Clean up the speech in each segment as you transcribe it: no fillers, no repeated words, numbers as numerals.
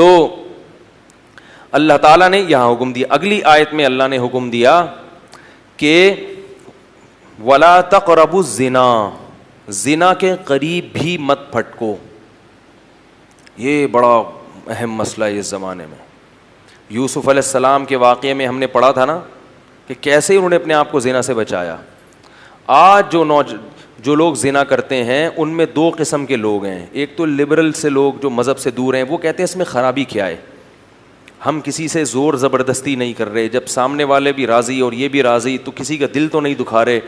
تو اللہ تعالیٰ نے یہاں حکم دیا. اگلی آیت میں اللہ نے حکم دیا کہ وَلَا تَقْرَبُوا الزِّنَا, زنا کے قریب بھی مت پھٹکو. یہ بڑا اہم مسئلہ ہے اس زمانے میں. یوسف علیہ السلام کے واقعے میں ہم نے پڑھا تھا نا کہ کیسے انہوں نے اپنے آپ کو زنا سے بچایا. آج جو لوگ زنا کرتے ہیں ان میں دو قسم کے لوگ ہیں. ایک تو لبرل سے لوگ جو مذہب سے دور ہیں, وہ کہتے ہیں اس میں خرابی کیا ہے, ہم کسی سے زور زبردستی نہیں کر رہے, جب سامنے والے بھی راضی اور یہ بھی راضی تو کسی کا دل تو نہیں دکھا رہے,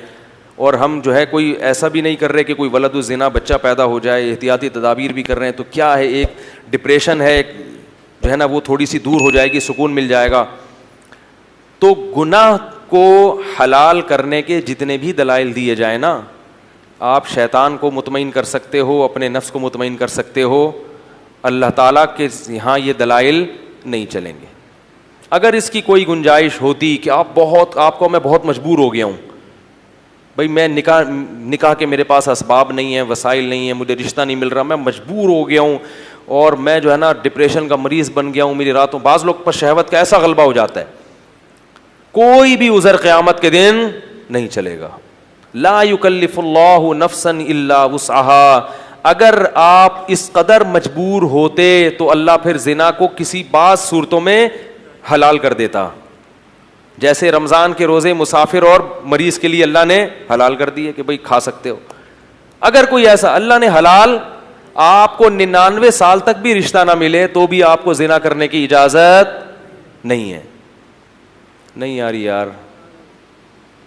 اور ہم جو ہے کوئی ایسا بھی نہیں کر رہے کہ کوئی ولد الزنا بچہ پیدا ہو جائے, احتیاطی تدابیر بھی کر رہے ہیں. تو کیا ہے, ایک ڈپریشن ہے, ایک جو ہے نا وہ تھوڑی سی دور ہو جائے گی, سکون مل جائے گا. تو گناہ کو حلال کرنے کے جتنے بھی دلائل دیے جائیں نا, آپ شیطان کو مطمئن کر سکتے ہو, اپنے نفس کو مطمئن کر سکتے ہو, اللہ تعالیٰ کے یہاں یہ دلائل نہیں چلیں گے. اگر اس کی کوئی گنجائش ہوتی کہ آپ کو میں بہت مجبور ہو گیا ہوں, بھائی میں نکاح کے میرے پاس اسباب نہیں ہیں, وسائل نہیں ہیں, مجھے رشتہ نہیں مل رہا, میں مجبور ہو گیا ہوں اور میں جو ہے نا ڈپریشن کا مریض بن گیا ہوں, میری راتوں, بعض لوگ پر شہوت کا ایسا غلبہ ہو جاتا ہے, کوئی بھی عذر قیامت کے دن نہیں چلے گا. لا یکلف اللہ نفسا الا وسعها. اگر آپ اس قدر مجبور ہوتے تو اللہ پھر زنا کو کسی بعض صورتوں میں حلال کر دیتا, جیسے رمضان کے روزے مسافر اور مریض کے لیے اللہ نے حلال کر دیے کہ بھئی کھا سکتے ہو. اگر کوئی ایسا اللہ نے حلال, آپ کو 99 سال تک بھی رشتہ نہ ملے تو بھی آپ کو زنا کرنے کی اجازت نہیں ہے. نہیں یار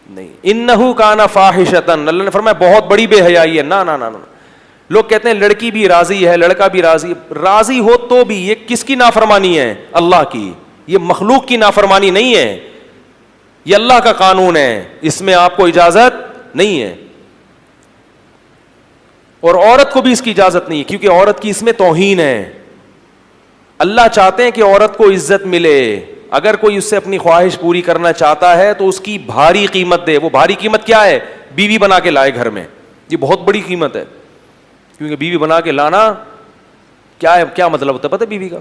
نہیں. انہو کان فاحشۃ, اللہ نے فرمایا بہت بڑی بے حیائی ہے. نا. لوگ کہتے ہیں لڑکی بھی راضی ہے, لڑکا بھی راضی ہو تو بھی یہ کس کی نافرمانی ہے؟ اللہ کی. یہ مخلوق کی نافرمانی نہیں ہے, یہ اللہ کا قانون ہے, اس میں آپ کو اجازت نہیں ہے. اور عورت کو بھی اس کی اجازت نہیں ہے, کیونکہ عورت کی اس میں توہین ہے. اللہ چاہتے ہیں کہ عورت کو عزت ملے. اگر کوئی اس سے اپنی خواہش پوری کرنا چاہتا ہے تو اس کی بھاری قیمت دے. وہ بھاری قیمت کیا ہے؟ بیوی بنا کے لائے گھر میں. یہ بہت بڑی قیمت ہے, کیونکہ بیوی بنا کے لانا کیا ہے, کیا مطلب ہوتا ہے پتہ ہے بیوی کا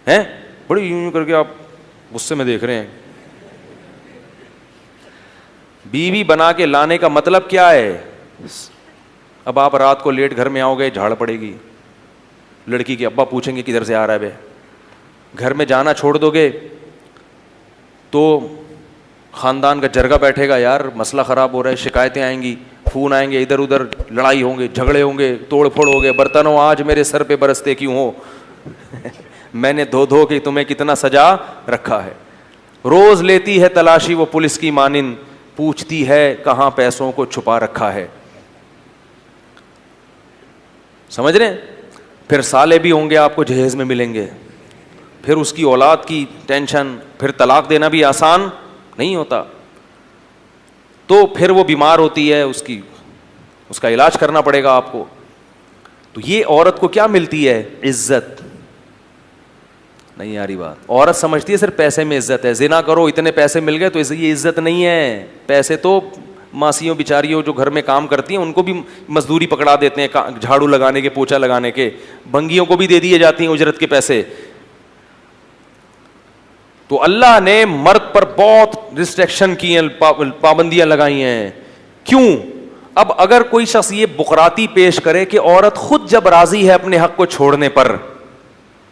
ہے؟ بڑی یوں کر کے آپ غصے میں دیکھ رہے ہیں. بیوی بنا کے لانے کا مطلب کیا ہے؟ اب آپ رات کو لیٹ گھر میں آؤ گے, جھاڑ پڑے گی, لڑکی کے ابا پوچھیں گے کدھر سے آ رہا ہے بے. گھر میں جانا چھوڑ دو گے تو خاندان کا جرگہ بیٹھے گا, یار مسئلہ خراب ہو رہا ہے, شکایتیں آئیں گی, فون آئیں گے, ادھر ادھر لڑائی ہوں گے, جھگڑے ہوں گے, توڑ پھوڑ ہو گے, برتنوں آج میرے سر پہ برستے کیوں ہو, میں نے دھو کے تمہیں کتنا سجا رکھا ہے. روز لیتی ہے تلاشی وہ پولیس کی مانند, پوچھتی ہے کہاں پیسوں کو چھپا رکھا ہے. سمجھ رہے ہیں؟ پھر سالے بھی ہوں گے آپ کو جہیز میں ملیں گے, پھر اس کی اولاد کی ٹینشن, پھر طلاق دینا بھی آسان نہیں ہوتا. تو پھر وہ بیمار ہوتی ہے, اس کا علاج کرنا پڑے گا آپ کو. تو یہ عورت کو کیا ملتی ہے؟ عزت. نہیں آ رہی بات. عورت سمجھتی ہے صرف پیسے میں عزت ہے, زنا کرو اتنے پیسے مل گئے تو یہ عزت نہیں ہے. پیسے تو ماسیوں بیچاریوں جو گھر میں کام کرتی ہیں ان کو بھی مزدوری پکڑا دیتے ہیں, جھاڑو لگانے کے, پوچھا لگانے کے, بھنگیوں کو بھی دے دیے جاتی ہیں اجرت کے پیسے. تو اللہ نے مرد پر بہت ریسٹرکشن کی ہیں, پابندیاں لگائی ہیں. کیوں؟ اب اگر کوئی شخص یہ بقراتی پیش کرے کہ عورت خود جب راضی ہے اپنے حق کو چھوڑنے پر,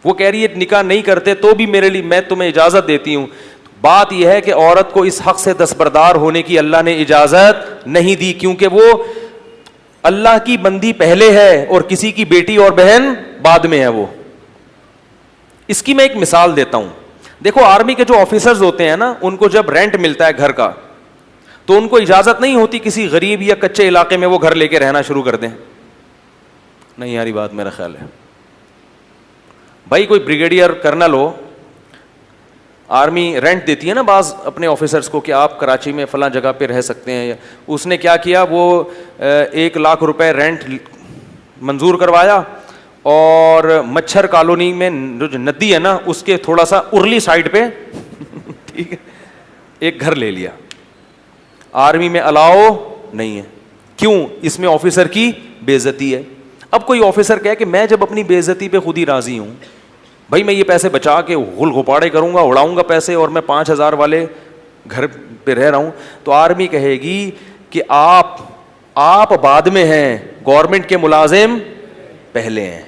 وہ کہہ رہی ہے نکاح نہیں کرتے تو بھی میرے لیے میں تمہیں اجازت دیتی ہوں, بات یہ ہے کہ عورت کو اس حق سے دستبردار ہونے کی اللہ نے اجازت نہیں دی, کیونکہ وہ اللہ کی بندی پہلے ہے اور کسی کی بیٹی اور بہن بعد میں ہے. وہ اس کی میں ایک مثال دیتا ہوں. دیکھو آرمی کے جو آفیسرز ہوتے ہیں نا, ان کو جب رینٹ ملتا ہے گھر کا تو ان کو اجازت نہیں ہوتی کسی غریب یا کچے علاقے میں وہ گھر لے کے رہنا شروع کر دیں. نہیں یاری بات میرا خیال ہے. بھائی کوئی بریگیڈیئر کرنل ہو, آرمی رینٹ دیتی ہے نا بعض اپنے آفیسرز کو کہ آپ کراچی میں فلاں جگہ پہ رہ سکتے ہیں. اس نے کیا کیا, وہ 1,00,000 روپے رینٹ منظور کروایا اور مچھر کالونی میں جو ندی ہے نا اس کے تھوڑا سا ارلی سائڈ پہ ٹھیک ہے ایک گھر لے لیا. آرمی میں الاؤ نہیں ہے. کیوں؟ اس میں آفیسر کی بے عزتی ہے. اب کوئی آفیسر کہے کہ میں جب اپنی بے عزتی پہ خود ہی راضی ہوں, بھائی میں یہ پیسے بچا کے غل غپاڑے کروں گا, اڑاؤں گا پیسے, اور میں 5,000 والے گھر پہ رہ رہا ہوں, تو آرمی کہے گی کہ آپ بعد میں ہیں, گورنمنٹ کے ملازم پہلے ہیں,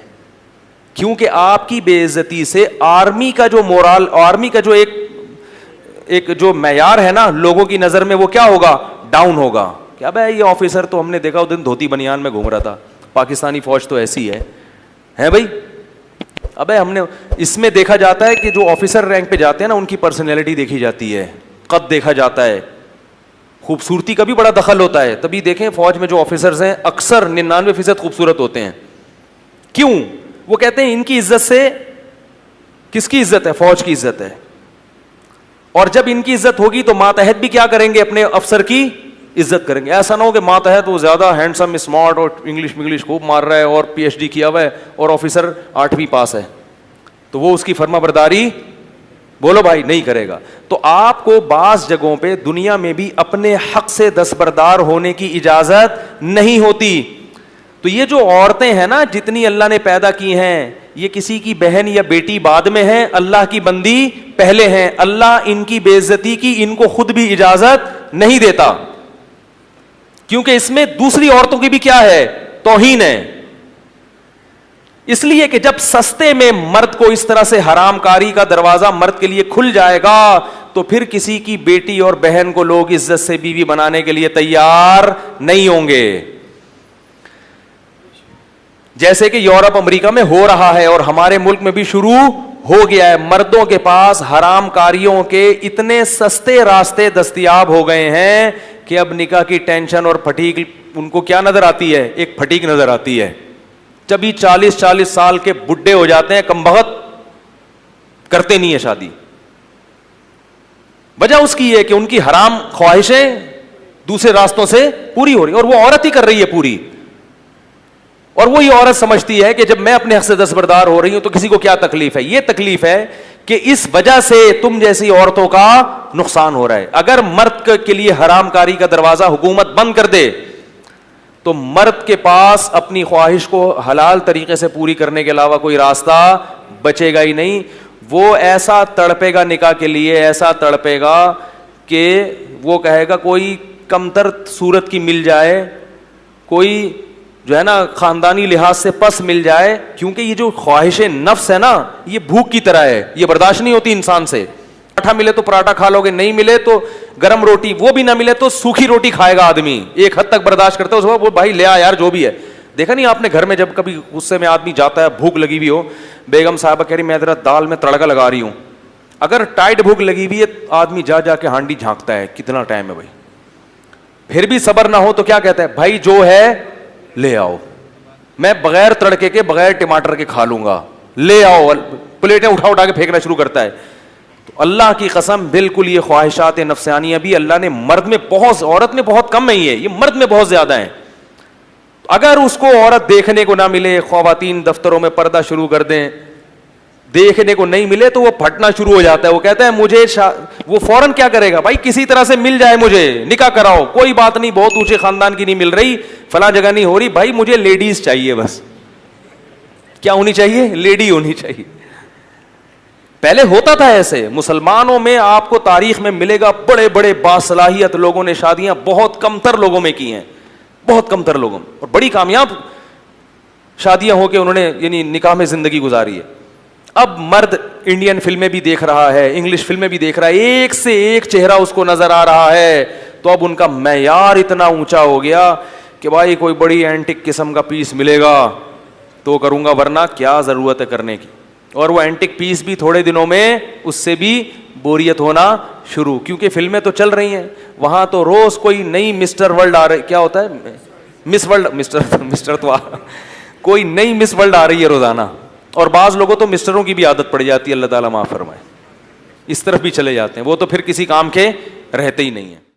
کیونکہ آپ کی بے عزتی سے آرمی کا جو مورال, آرمی کا جو ایک جو معیار ہے نا لوگوں کی نظر میں, وہ کیا ہوگا, ڈاؤن ہوگا. کیا بھائی یہ آفیسر تو ہم نے دیکھا اس دن دھوتی بنیان میں گھوم رہا تھا, پاکستانی فوج تو ایسی ہے بھائی. ابے ہم نے اس میں دیکھا جاتا ہے کہ جو آفیسر رینک پہ جاتے ہیں نا ان کی پرسنالٹی دیکھی جاتی ہے, قد دیکھا جاتا ہے, خوبصورتی کا بھی بڑا دخل ہوتا ہے. تبھی دیکھیں فوج میں جو آفیسرز ہیں اکثر 99% خوبصورت ہوتے ہیں. کیوں؟ وہ کہتے ہیں ان کی عزت سے, کس کی عزت ہے, فوج کی عزت ہے. اور جب ان کی عزت ہوگی تو ماتحت بھی کیا کریں گے, اپنے افسر کی عزت کریں گے. ایسا نہ ہو کہ ماتحت وہ زیادہ ہینڈسم اسمارٹ اور انگلش خوب مار رہا ہے اور PhD کیا ہوا ہے اور آفیسر 8ویں پاس ہے, تو وہ اس کی فرما برداری بولو بھائی نہیں کرے گا. تو آپ کو بعض جگہوں پہ دنیا میں بھی اپنے حق سے دستبردار ہونے کی اجازت نہیں ہوتی. تو یہ جو عورتیں ہیں نا جتنی اللہ نے پیدا کی ہیں, یہ کسی کی بہن یا بیٹی بعد میں ہیں, اللہ کی بندی پہلے ہیں. اللہ ان کی بے عزتی کی ان کو خود بھی اجازت نہیں دیتا, کیونکہ اس میں دوسری عورتوں کی بھی کیا ہے, توہین ہے. اس لیے کہ جب سستے میں مرد کو اس طرح سے حرام کاری کا دروازہ مرد کے لیے کھل جائے گا تو پھر کسی کی بیٹی اور بہن کو لوگ عزت سے بیوی بنانے کے لیے تیار نہیں ہوں گے. جیسے کہ یورپ امریکہ میں ہو رہا ہے اور ہمارے ملک میں بھی شروع ہو گیا ہے. مردوں کے پاس حرام کاریوں کے اتنے سستے راستے دستیاب ہو گئے ہیں کہ اب نکاح کی ٹینشن اور پھٹیک ان کو کیا نظر آتی ہے, ایک پھٹیک نظر آتی ہے. جب ہی 40 سال کے بڈھے ہو جاتے ہیں, کم بخت کرتے نہیں ہے شادی. وجہ اس کی ہے کہ ان کی حرام خواہشیں دوسرے راستوں سے پوری ہو رہی, اور وہ عورت ہی کر رہی ہے پوری. اور وہی عورت سمجھتی ہے کہ جب میں اپنے حق سے دستبردار ہو رہی ہوں تو کسی کو کیا تکلیف ہے. یہ تکلیف ہے کہ اس وجہ سے تم جیسی عورتوں کا نقصان ہو رہا ہے. اگر مرد کے لیے حرام کاری کا دروازہ حکومت بند کر دے تو مرد کے پاس اپنی خواہش کو حلال طریقے سے پوری کرنے کے علاوہ کوئی راستہ بچے گا ہی نہیں. وہ ایسا تڑپے گا نکاح کے لیے, ایسا تڑپے گا کہ وہ کہے گا کوئی کمتر صورت کی مل جائے, کوئی جو ہے نا خاندانی لحاظ سے پس مل جائے. کیونکہ یہ جو خواہش نفس ہے نا یہ بھوک کی طرح ہے, یہ برداشت نہیں ہوتی انسان سے. پراٹھا ملے تو پراٹھا کھا لو گے, نہیں ملے تو گرم روٹی, وہ بھی نہ ملے تو سوکھی روٹی کھائے گا آدمی. ایک حد تک برداشت کرتا ہے, اس کو وہ بھائی لے آ یار جو بھی ہے. دیکھا نہیں آپ نے گھر میں جب کبھی غصے میں آدمی جاتا ہے, بھوک لگی ہوئی ہو, بیگم صاحبہ کہہ رہی میں ذرا دال میں تڑکا لگا رہی ہوں, اگر ٹائٹ بھوک لگی ہوئی ہے آدمی جا کے ہانڈی جھانکتا ہے کتنا ٹائم ہے بھائی. پھر بھی صبر نہ ہو تو کیا کہتا ہے, بھائی جو ہے لے آؤ, میں بغیر تڑکے کے بغیر ٹماٹر کے کھا لوں گا, لے آؤ. پلیٹیں اٹھا کے پھینکنا شروع کرتا ہے. تو اللہ کی قسم بالکل یہ خواہشات نفسانیہ بھی اللہ نے مرد میں بہت, عورت میں بہت کم نہیں ہے, یہ مرد میں بہت زیادہ ہیں. اگر اس کو عورت دیکھنے کو نہ ملے, خواتین دفتروں میں پردہ شروع کر دیں, دیکھنے کو نہیں ملے تو وہ پھٹنا شروع ہو جاتا ہے. وہ کہتا ہے مجھے وہ فوراً کیا کرے گا, بھائی کسی طرح سے مل جائے مجھے, نکاح کراؤ, کوئی بات نہیں بہت اونچے خاندان کی نہیں مل رہی, فلاں جگہ نہیں ہو رہی, بھائی مجھے لیڈیز چاہیے بس. کیا ہونی چاہیے, لیڈی ہونی چاہیے. پہلے ہوتا تھا ایسے. مسلمانوں میں آپ کو تاریخ میں ملے گا بڑے بڑے باصلاحیت لوگوں نے شادیاں بہت کم تر لوگوں میں کی ہیں, بہت کم تر لوگوں میں, اور بڑی کامیاب شادیاں ہو کے انہوں نے یعنی نکاح میں زندگی گزاری ہے. اب مرد انڈین فلمیں بھی دیکھ رہا ہے, انگلش فلمیں بھی دیکھ رہا ہے, ایک سے ایک چہرہ اس کو نظر آ رہا ہے. تو اب ان کا معیار اتنا اونچا ہو گیا کہ بھائی کوئی بڑی اینٹک قسم کا پیس ملے گا تو کروں گا, ورنہ کیا ضرورت ہے کرنے کی. اور وہ اینٹک پیس بھی تھوڑے دنوں میں اس سے بھی بوریت ہونا شروع, کیونکہ فلمیں تو چل رہی ہیں وہاں تو روز کوئی نئی مسٹر ورلڈ آ رہی, کیا ہوتا ہے مس ورلڈ, مسٹر تو کوئی نئی مس ورلڈ آ رہی ہے روزانہ. اور بعض لوگوں تو مسٹروں کی بھی عادت پڑ جاتی ہے, اللہ تعالیٰ معاف فرمائے, اس طرف بھی چلے جاتے ہیں, وہ تو پھر کسی کام کے رہتے ہی نہیں ہیں.